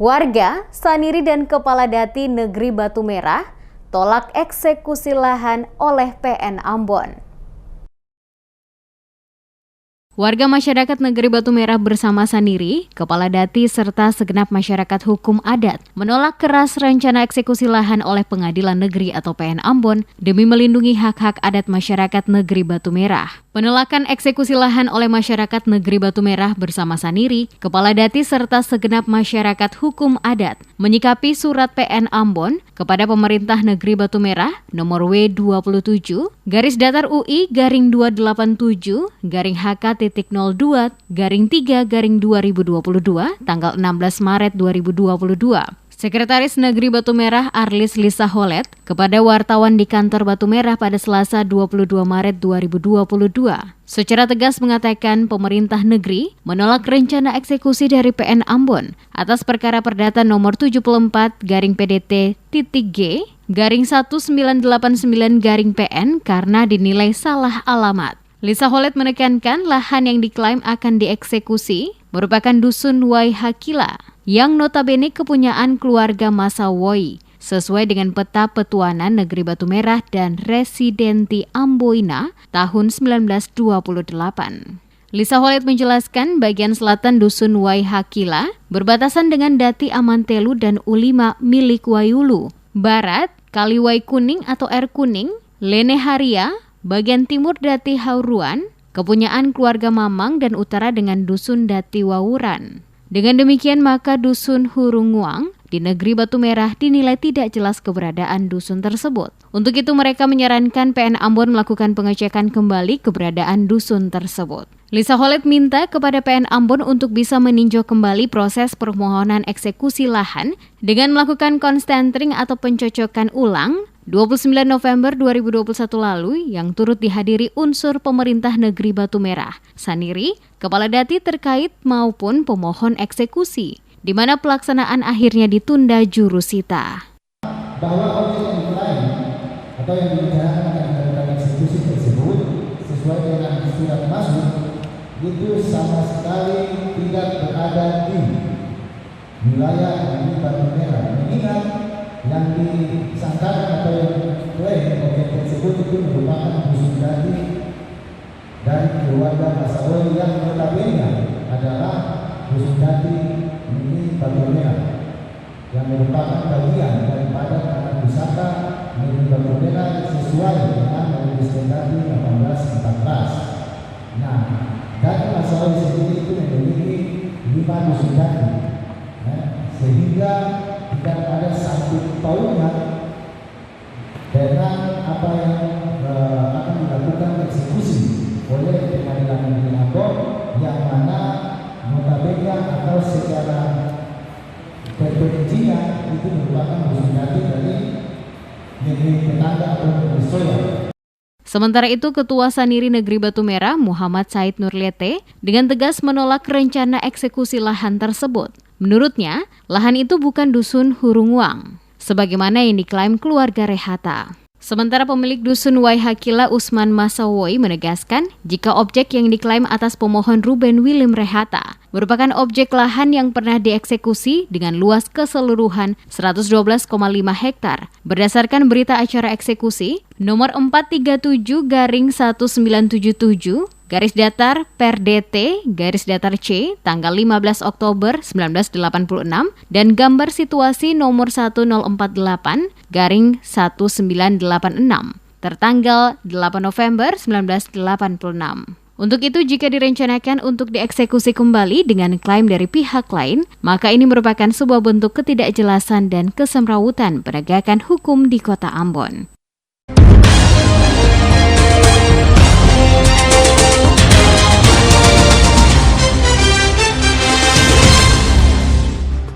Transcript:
Warga, Saniri dan Kepala Dati Negeri Batu Merah tolak eksekusi lahan oleh PN Ambon. Warga masyarakat Negeri Batu Merah bersama Saniri, Kepala Dati serta segenap masyarakat hukum adat menolak keras rencana eksekusi lahan oleh Pengadilan Negeri atau PN Ambon demi melindungi hak-hak adat masyarakat Negeri Batu Merah. Penolakan eksekusi lahan oleh masyarakat Negeri Batu Merah bersama Saniri, Kepala Dati serta segenap masyarakat hukum adat menyikapi surat PN Ambon kepada Pemerintah Negeri Batu Merah nomor W27-227-HK.02-3-2022 tanggal 16 Maret 2022. Sekretaris Negeri Batu Merah Arlis Lisa Holet kepada wartawan di kantor Batu Merah pada Selasa 22 Maret 2022 secara tegas mengatakan pemerintah negeri menolak rencana eksekusi dari PN Ambon atas perkara perdata nomor 74-PDT-G-1989-PN karena dinilai salah alamat. Lisa Holet menekankan lahan yang diklaim akan dieksekusi merupakan Dusun Waihakila yang notabene kepunyaan keluarga Masawoi sesuai dengan peta petuanan Negeri Batu Merah dan Residenti Amboina tahun 1928. Lisa Holet menjelaskan bagian selatan Dusun Waihakila berbatasan dengan Dati Amantelu dan Ulima milik Wayulu, barat Kaliwai Kuning atau Air Kuning, Lene Haria, bagian timur Dati Hauruan, kepunyaan keluarga Mamang dan utara dengan Dusun Dati Wawuran. Dengan demikian maka Dusun Hurunguang di Negeri Batu Merah dinilai tidak jelas keberadaan dusun tersebut. Untuk itu mereka menyarankan PN Ambon melakukan pengecekan kembali keberadaan dusun tersebut. Lisa Holet minta kepada PN Ambon untuk bisa meninjau kembali proses permohonan eksekusi lahan dengan melakukan konstantring atau pencocokan ulang 29 November 2021 lalu yang turut dihadiri unsur pemerintah Negeri Batu Merah, Saniri, Kepala Dati terkait maupun pemohon eksekusi, di mana pelaksanaan akhirnya ditunda jurusita. Bahwa objek yang diklaim atau yang dibicarakan akan dilakukan eksekusi tersebut sesuai dengan surat masuk itu sama sekali tidak berada di wilayah Negeri Batu Merah. Mengingat yang disangkakan atau yang klaim objek tersebut itu merupakan Dusun Dati dan keluarga Masawoi yang notabene adalah Dusun Dati Negeri Batu Merah yang merupakan bagian daripada tanah pusaka Negeri Batu Merah sesuai dengan Registrasi Dati 1814. Nah, Dati Masawoi sendiri itu memiliki 5 Dusun Dati, sehingga tidak ada satu tahunnya dengan apa yang akan dilakukan eksekusi oleh Pengadilan Negeri Ambon yang mana notabene atau secara terperincian itu merupakan Dusun Dati dari negeri tetangga atau negeri Soya. Sementara itu, Ketua Saniri Negeri Batu Merah Muhammad Said Nurliete dengan tegas menolak rencana eksekusi lahan tersebut. Menurutnya, lahan itu bukan Dusun Hurunguang, sebagaimana yang diklaim keluarga Rehata. Sementara pemilik Dusun Waihakila Usman Masawoi menegaskan jika objek yang diklaim atas pemohon Ruben Willem Rehata merupakan objek lahan yang pernah dieksekusi dengan luas keseluruhan 112,5 hektar berdasarkan berita acara eksekusi nomor 437-1977 garis datar per DT garis datar C tanggal 15 Oktober 1986 dan gambar situasi nomor 1048 garing 1986 tertanggal 8 November 1986. Untuk itu, jika direncanakan untuk dieksekusi kembali dengan klaim dari pihak lain, maka ini merupakan sebuah bentuk ketidakjelasan dan kesemrawutan penegakan hukum di Kota Ambon.